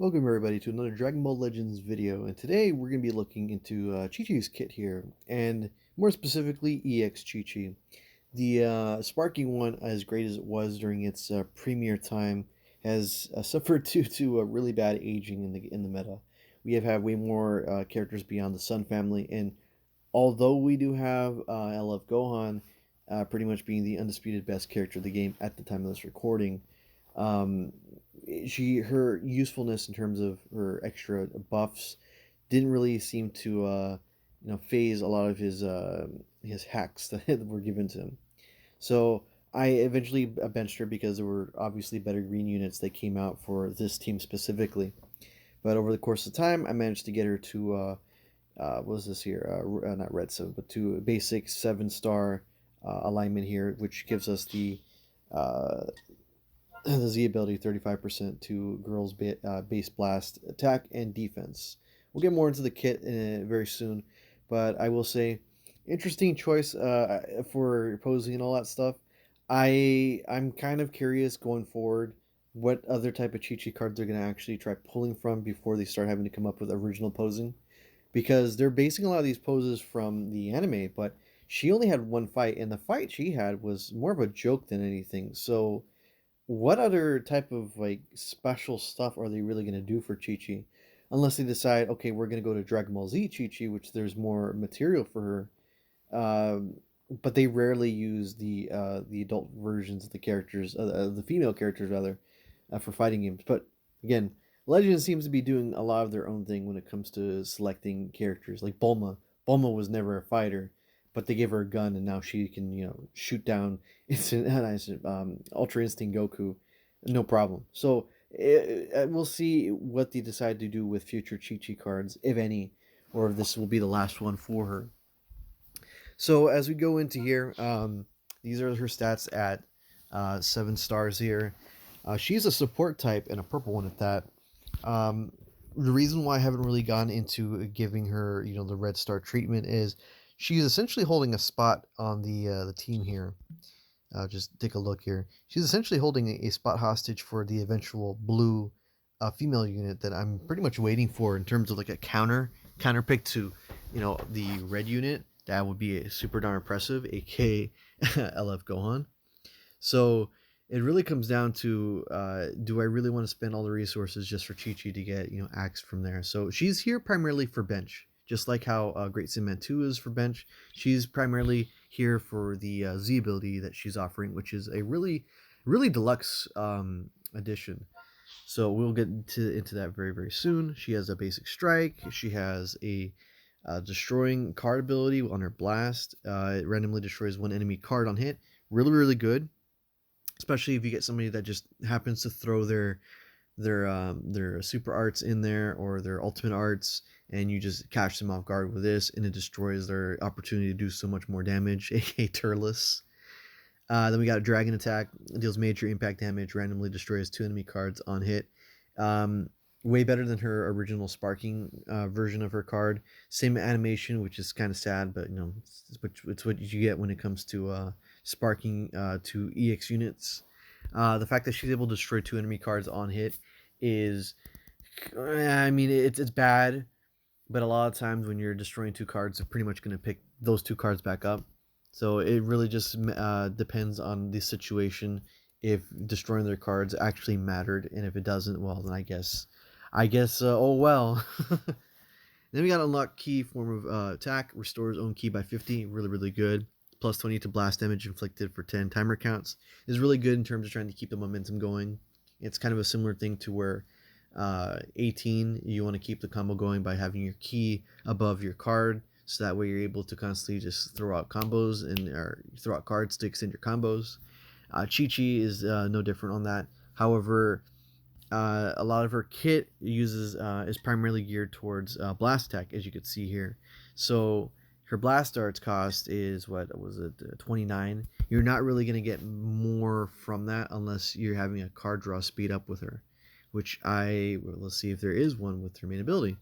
Welcome everybody to another Dragon Ball Legends video, and today we're going to be looking into ChiChi's kit here, and more specifically EX ChiChi. The sparking one, as great as it was during its premiere time, has suffered due to a really bad aging in the meta. We have had way more characters beyond the Sun family, and although we do have LF Gohan pretty much being the undisputed best character of the game at the time of this recording, um, her usefulness in terms of her extra buffs didn't really seem to phase a lot of his hacks that were given to him. So I eventually benched her because there were obviously better green units that came out for this team specifically. But over the course of time, I managed to get her to what was this here? Not red 7, but to a basic 7-star alignment here, which gives us uh, the Z ability 35% to girls base blast attack and defense. We'll get more into the kit very soon, but I will say interesting choice for posing and all that stuff. I'm kind of curious going forward what other type of cheat sheet cards they're going to actually try pulling from before they start having to come up with original posing, because they're basing a lot of these poses from the anime, but she only had one fight, and the fight she had was more of a joke than anything. So what other type of like special stuff are they really going to do for Chi-Chi? Unless they decide, okay, we're going to go to Dragon Ball Z Chi-Chi, which there's more material for her. But they rarely use the adult versions of the characters, the female characters rather, for fighting games. But again, Legends seems to be doing a lot of their own thing when it comes to selecting characters. Like Bulma. Bulma was never a fighter, but they gave her a gun, and now she can shoot down instant Ultra Instinct Goku, no problem. So we'll see what they decide to do with future Chi-Chi cards, if any, or if this will be the last one for her. So as we go into here, these are her stats at 7 stars here. She's a support type and a purple one at that. The reason why I haven't really gone into giving her, the red star treatment is she's essentially holding a spot on the team here. Just take a look here. She's essentially holding a spot hostage for the eventual blue female unit that I'm pretty much waiting for in terms of like a counter pick to, the red unit. That would be super darn impressive, aka LF Gohan. So it really comes down to do I really want to spend all the resources just for Chi Chi to get Axe from there? So she's here primarily for bench, just like how Great Cement 2 is for bench. She's primarily here for the Z ability that she's offering, which is a really deluxe addition. So we'll get into that very very soon. She has a basic strike. She has a destroying card ability on her blast. It randomly destroys one enemy card on hit. Really good, especially if you get somebody that just happens to throw their super arts in there or their ultimate arts, and you just catch them off guard with this, and it destroys their opportunity to do so much more damage, aka Turles. Then we got a dragon attack, deals major impact damage, randomly destroys 2 enemy cards on hit. Way better than her original sparking version of her card. Same animation, which is kind of sad, but it's what you get when it comes to sparking to EX units. The fact that she's able to destroy 2 enemy cards on hit is, I mean, it's bad, but a lot of times when you're destroying 2 cards, they're pretty much going to pick those 2 cards back up. So it really just depends on the situation if destroying their cards actually mattered, and if it doesn't, well, then I guess oh well. Then we got unlock key form of attack, restores own key by 50, really good. Plus 20 to blast damage inflicted for 10 timer counts is really good in terms of trying to keep the momentum going. It's kind of a similar thing to where 18, you want to keep the combo going by having your key above your card, so that way you're able to constantly just throw out combos or throw out cards to extend your combos. Chi-Chi is no different on that. However, a lot of her kit is primarily geared towards blast attack, as you can see here. So her blast darts cost is, what was it, 29. You're not really going to get more from that unless you're having a card draw speed up with her, which let's see if there is one with her main ability.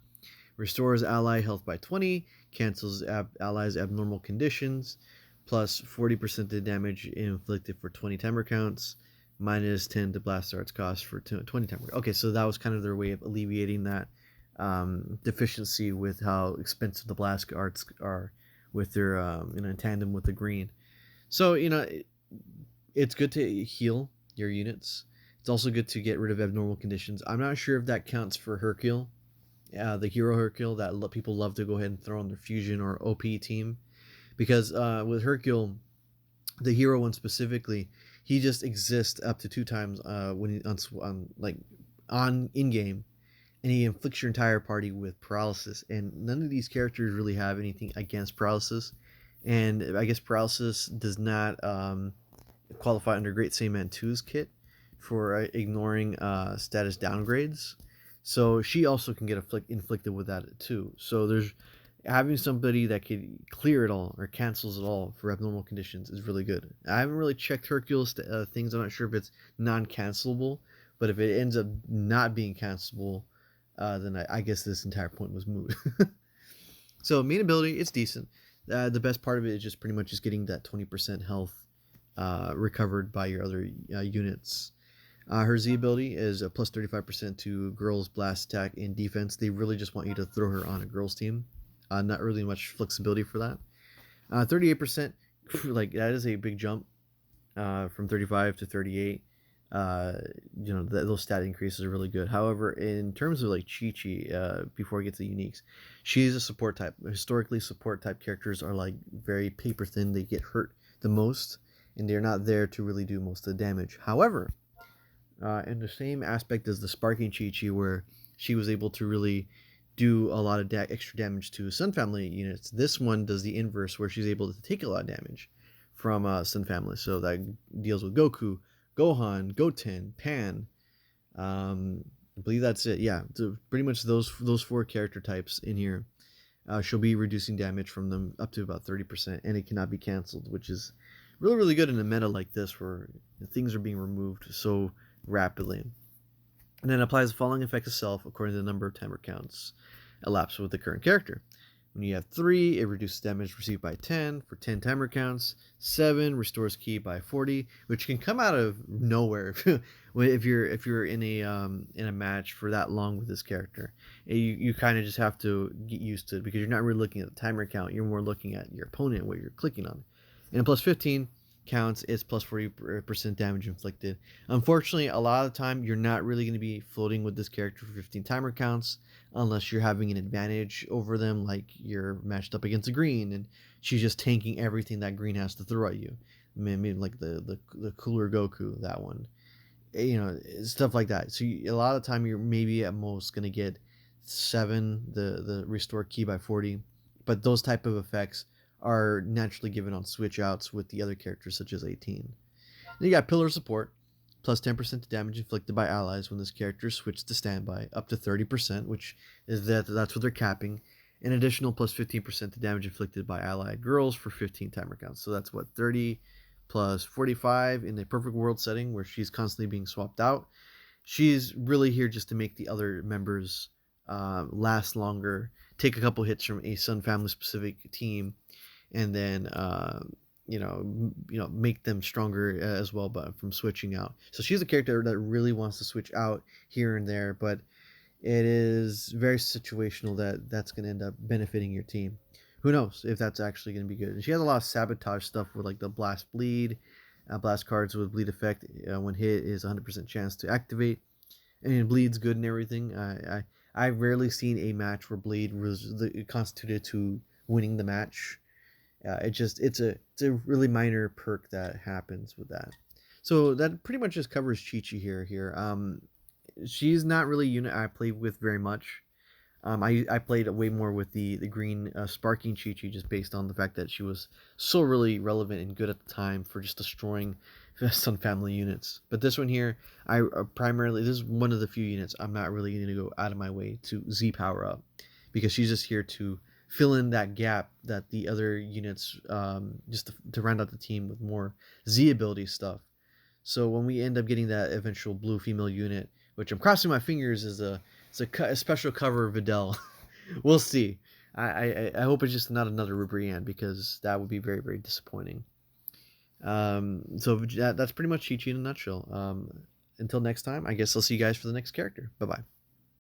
Restores ally health by 20, cancels allies abnormal conditions, plus 40% of the damage inflicted for 20 timer counts. minus 10 to blast arts cost for 20 timer. Okay, so that was kind of their way of alleviating that deficiency with how expensive the blast arts are with their in tandem with the green. So it's good to heal your units. It's also good to get rid of abnormal conditions. I'm not sure if that counts for Hercule, the hero Hercule that people love to go ahead and throw on their fusion or OP team, because with Hercule, the hero one specifically, he just exists up to 2 times when he on in game, and he inflicts your entire party with paralysis. And none of these characters really have anything against paralysis, and I guess paralysis does not qualify under Great Saiyaman 2's kit for ignoring status downgrades. So she also can get inflicted with that too. So there's having somebody that could clear it all or cancels it all for abnormal conditions is really good. I haven't really checked Hercule's things. I'm not sure if it's non-cancelable, but if it ends up not being cancelable, then I guess this entire point was moot. So main ability, it's decent. The best part of it is just pretty much just getting that 20% health recovered by your other units. Her Z ability is a plus 35% to girls' blast attack and defense. They really just want you to throw her on a girls' team. Not really much flexibility for that. 38%, like that is a big jump from 35 to 38. Those stat increases are really good. However, in terms of like ChiChi, before we get to the uniques, she is a support type. Historically, support type characters are like very paper thin. They get hurt the most, and they're not there to really do most of the damage. However, in the same aspect as the sparking ChiChi, where she was able to really do a lot of extra damage to Sun Family units, this one does the inverse, where she's able to take a lot of damage from Sun Family. So that deals with Goku, Gohan, Goten, Pan. I believe that's it. Yeah, so pretty much those 4 character types in here. She'll be reducing damage from them up to about 30%, and it cannot be canceled, which is really, really good in a meta like this where things are being removed so rapidly. And then applies the following effect to self according to the number of timer counts elapsed with the current character. When you have 3, it reduces damage received by 10 for 10 timer counts. 7 restores ki by 40, which can come out of nowhere if you're in a match for that long with this character. You kind of just have to get used to it, because you're not really looking at the timer count. You're more looking at your opponent, what you're clicking on. And plus 15 counts, it's plus 40% damage inflicted. Unfortunately, a lot of the time you're not really going to be floating with this character for 15 timer counts unless you're having an advantage over them, like you're matched up against a green and she's just tanking everything that green has to throw at you. Maybe like the cooler Goku, that one, stuff like that. So a lot of the time you're maybe at most going to get 7, the restore ki by 40, but those type of effects are naturally given on switch outs with the other characters such as 18. Then you got pillar support, plus 10% to damage inflicted by allies when this character is switched to standby, up to 30%, which is that's what they're capping. An additional plus 15% to damage inflicted by allied girls for 15 timer counts. So that's what, 30 plus 45 in a perfect world setting where she's constantly being swapped out. She's really here just to make the other members last longer, take a couple hits from a Sun Family specific team, and then make them stronger as well, but from switching out. So she's a character that really wants to switch out here and there, but it is very situational that's going to end up benefiting your team. Who knows if that's actually going to be good. And she has a lot of sabotage stuff with like the blast bleed, blast cards with bleed effect when hit is 100% chance to activate. I mean, bleed's good and everything. I've rarely seen a match where bleed was constituted to winning the match. It's a really minor perk that happens with that. So that pretty much just covers ChiChi here. She's not really a unit I played with very much. I played way more with the green sparking ChiChi, just based on the fact that she was so really relevant and good at the time for just destroying Sun Family units. But this one here, I primarily, this is one of the few units I'm not really going to go out of my way to Z power up, because she's just here to fill in that gap that the other units, just to round out the team with more Z ability stuff. So when we end up getting that eventual blue female unit, which I'm crossing my fingers is a special cover of Videl. We'll see. I hope it's just not another Rubrian, because that would be very, very disappointing. So that's pretty much ChiChi in a nutshell. Until next time, I guess I'll see you guys for the next character. Bye bye.